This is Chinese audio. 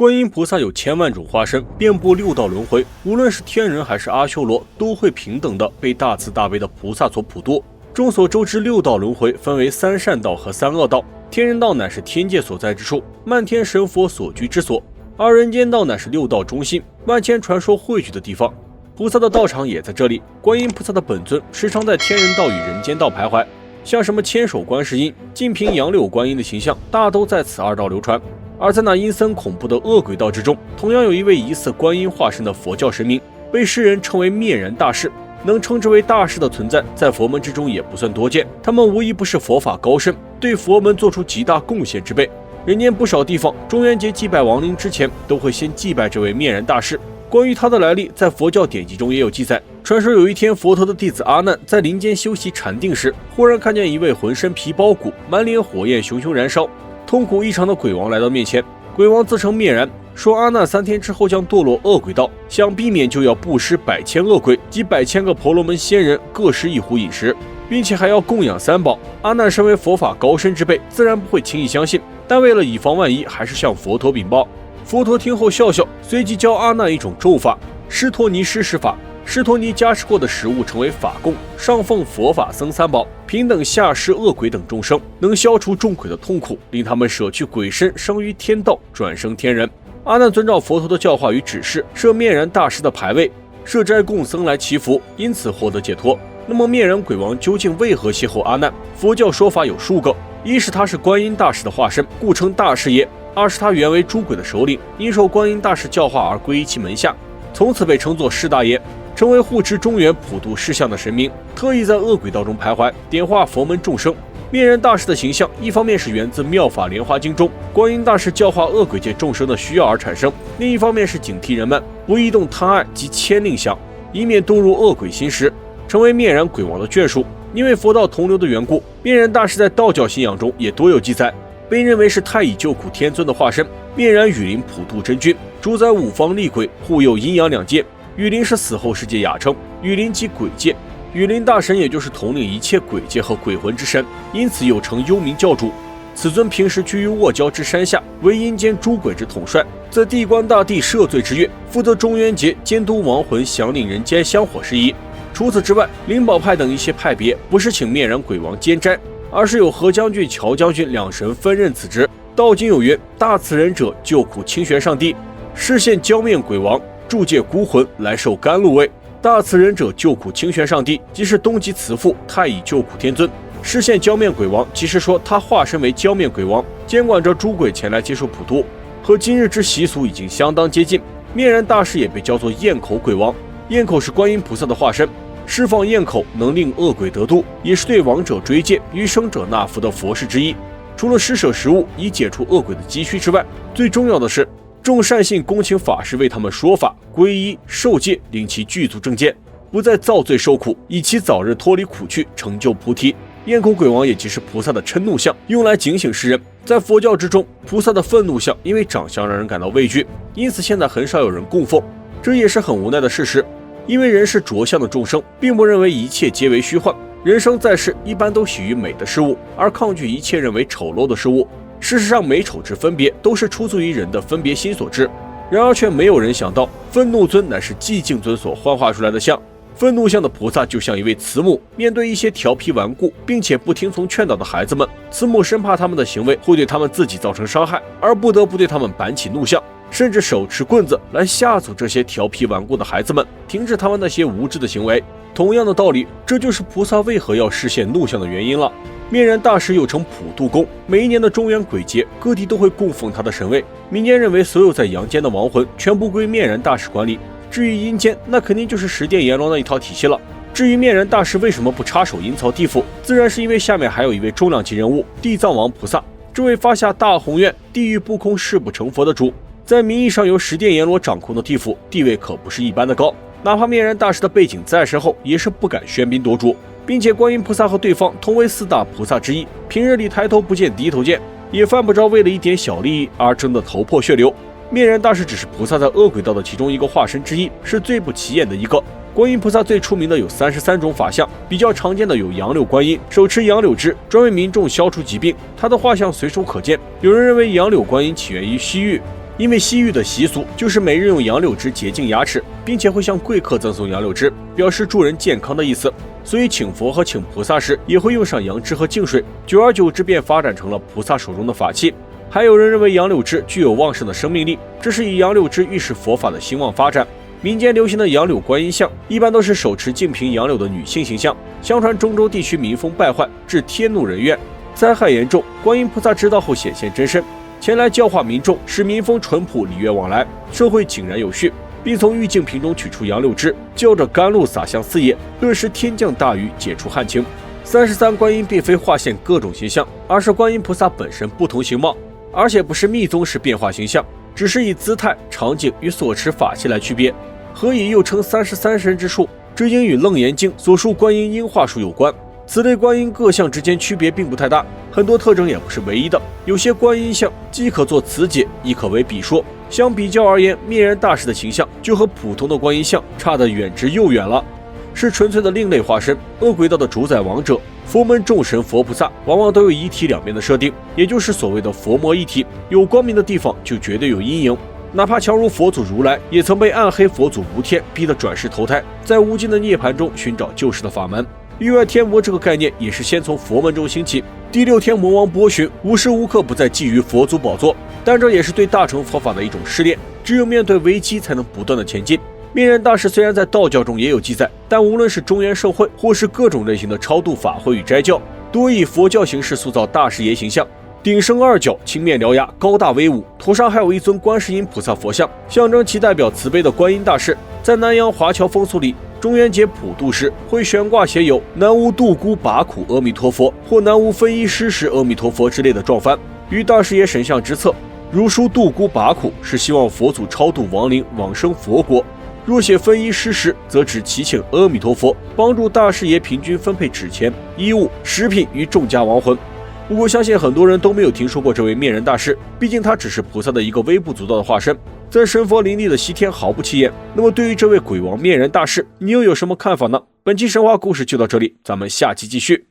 观音菩萨有千万种化身，遍布六道轮回，无论是天人还是阿修罗，都会平等的被大慈大悲的菩萨所普渡。众所周知，六道轮回分为三善道和三恶道，天人道乃是天界所在之处，漫天神佛所居之所，而人间道乃是六道中心，万千传说汇聚的地方。菩萨的道场也在这里。观音菩萨的本尊时常在天人道与人间道徘徊，像什么千手观世音、净瓶杨柳观音的形象，大都在此二道流传。而在那阴森恐怖的恶鬼道之中，同样有一位疑似观音化身的佛教神明，被世人称为灭人大士。能称之为大士的存在，在佛门之中也不算多见，他们无疑不是佛法高深，对佛门做出极大贡献之辈。人间不少地方，中元节祭拜亡灵之前，都会先祭拜这位灭人大士。关于他的来历，在佛教典籍中也有记载。传说有一天，佛陀的弟子阿难在林间修习禅定时，忽然看见一位浑身皮包骨、满脸火焰熊熊燃烧、痛苦异常的鬼王来到面前。鬼王自称灭然，说阿难3天之后将堕落恶鬼道，想避免就要布施100千恶鬼及100千个婆罗门仙人各施1壶饮食，并且还要供养3宝。阿难身为佛法高深之辈，自然不会轻易相信，但为了以防万一，还是向佛陀禀报。佛陀听后笑笑，随即教阿难一种咒法——施陀尼施食法。施陀尼加持过的食物成为法供，上奉佛法僧3宝，平等下施恶鬼等众生，能消除众鬼的痛苦，令他们舍去鬼身，生于天道，转生天人。阿难遵照佛陀的教化与指示，设灭人大师的牌位，设斋供僧来祈福，因此获得解脱。那么灭人鬼王究竟为何邂逅阿难？佛教说法有数个：一是他是观音大士的化身，故称大士也；二是他原为诸鬼的首领，因受观音大士教化而皈依其门下，从此被称作士大爷，成为护持中原普渡事项的神明，特意在恶鬼道中徘徊，点化佛门众生。灭人大士的形象，一方面是源自《妙法莲华经》中观音大士教化恶鬼界众生的需要而产生，另一方面是警惕人们不异动贪爱及牵令想，以免堕入恶鬼心识，成为灭人鬼王的眷属。因为佛道同流的缘故，灭人大士在道教信仰中也多有记载，被认为是太乙救苦天尊的化身。灭人雨林普渡真君，主宰五方厉鬼，护佑阴阳两界。雨林是死后世界雅称，雨林即鬼界。雨林大神也就是统领一切鬼界和鬼魂之神，因此又称幽冥教主。此尊平时居于卧礁之山下，为阴间诸鬼之统帅，在地官大帝赦罪之月，负责中元节监督亡魂降临人间香火事宜。除此之外，灵宝派等一些派别不是请灭人鬼王监斋，而是由何将军、乔将军2神分任此职。道经有曰：大慈仁者救苦清玄上帝，示现浇面鬼王，助界孤魂来受甘露味。大慈仁者救苦清玄上帝，即是东极慈父太乙救苦天尊。示现浇面鬼王，即是说他化身为浇面鬼王，监管着诸鬼前来接受普渡，和今日之习俗已经相当接近。灭人大士也被叫做焰口鬼王，焰口是观音菩萨的化身，释放焰口能令恶鬼得度，也是对亡者追戒、于生者纳福的佛事之一。除了施舍食物以解除恶鬼的积蓄之外，最重要的是众善信恭请法师为他们说法、皈依、受戒，令其具足正见，不再造罪受苦，以其早日脱离苦趣，成就菩提。焰口鬼王也即是菩萨的嗔怒相，用来警醒世人。在佛教之中，菩萨的愤怒相因为长相让人感到畏惧，因此现在很少有人供奉，这也是很无奈的事实。因为人是着相的众生，并不认为一切皆为虚幻，人生在世一般都喜于美的事物，而抗拒一切认为丑陋的事物。事实上，美丑之分别都是出自于人的分别心所致。然而却没有人想到，愤怒尊乃是寂静尊所幻化出来的像。愤怒像的菩萨就像一位慈母，面对一些调皮顽固并且不听从劝导的孩子们，慈母生怕他们的行为会对他们自己造成伤害，而不得不对他们板起怒相，甚至手持棍子来吓阻这些调皮顽固的孩子们，停止他们那些无知的行为。同样的道理，这就是菩萨为何要示现怒相的原因了。灭人大师又称普渡公，每一年的中元鬼节，各地都会供奉他的神位。民间认为，所有在阳间的亡魂全部归灭人大师管理。至于阴间，那肯定就是十殿阎罗那一套体系了。至于灭人大师为什么不插手阴曹地府，自然是因为下面还有一位重量级人物——地藏王菩萨。这位发下大宏愿、地狱不空、誓不成佛的主，在名义上由十殿阎罗掌控的地府，地位可不是一般的高。哪怕灭人大师的背景再深厚，也是不敢喧宾夺主。并且观音菩萨和对方同为4大菩萨之一，平日里抬头不见低头见，也犯不着为了一点小利益而争得头破血流。灭人大士只是菩萨在恶鬼道的其中一个化身之一，是最不起眼的一个。观音菩萨最出名的有33种法相，比较常见的有杨柳观音，手持杨柳枝，专为民众消除疾病。他的画像随处可见。有人认为杨柳观音起源于西域，因为西域的习俗就是每日用杨柳枝洁净牙齿，并且会向贵客赠送杨柳枝，表示助人健康的意思。所以请佛和请菩萨时也会用上杨枝和净水，久而久之便发展成了菩萨手中的法器。还有人认为杨柳枝具有旺盛的生命力，这是以杨柳枝预示佛法的兴旺发展。民间流行的杨柳观音像一般都是手持净瓶杨柳的女性形象。相传中州地区民风败坏，致天怒人怨，灾害严重，观音菩萨知道后显现真身，前来教化民众，使民风淳朴，礼乐往来，社会井然有序，并从玉净瓶中取出杨柳枝，就着甘露洒向四野，顿时天降大雨，解除旱情。33观音并非化现各种形象，而是观音菩萨本身不同形貌，而且不是密宗式变化形象，只是以姿态、场景与所持法器来区别。何以又称33身之术？这应与《楞严经》所述观音应化术有关。此类观音各像之间区别并不太大，很多特征也不是唯一的。有些观音像既可做词解，亦可为比说。相比较而言，灭人大士的形象就和普通的观音像差得远之又远了，是纯粹的另类化身。恶鬼道的主宰王者，佛门众神佛菩萨往往都有一体两面的设定，也就是所谓的佛魔一体。有光明的地方就绝对有阴影。哪怕强如佛祖如来，也曾被暗黑佛祖无天逼得转世投胎，在无尽的涅槃中寻找救世的法门。域外天魔这个概念也是先从佛门中兴起。第6天魔王波旬无时无刻不在觊觎佛祖宝座，但这也是对大乘佛法的一种试炼。只有面对危机，才能不断的前进。灭人大士虽然在道教中也有记载，但无论是中原盛会，或是各种类型的超度法会与斋教，多以佛教形式塑造大师爷形象。顶生二角，青面獠牙，高大威武，头上还有一尊观世音菩萨佛像，象征其代表慈悲的观音大士。在南洋华侨风俗里，中元节普渡时会悬挂写有南无度孤拔苦阿弥陀佛或南无分衣施食阿弥陀佛之类的状幡，于大师爷神像之侧。如书度孤拔苦是希望佛祖超度亡灵往生佛国，若写分衣施食则指祈请阿弥陀佛帮助大师爷平均分配纸钱、衣物、食品与众家亡魂。不过相信很多人都没有听说过这位灭人大士，毕竟他只是菩萨的一个微不足道的化身，在神佛林立的西天毫不起眼。那么对于这位鬼王灭人大士，你又有什么看法呢？本期神话故事就到这里，咱们下期继续。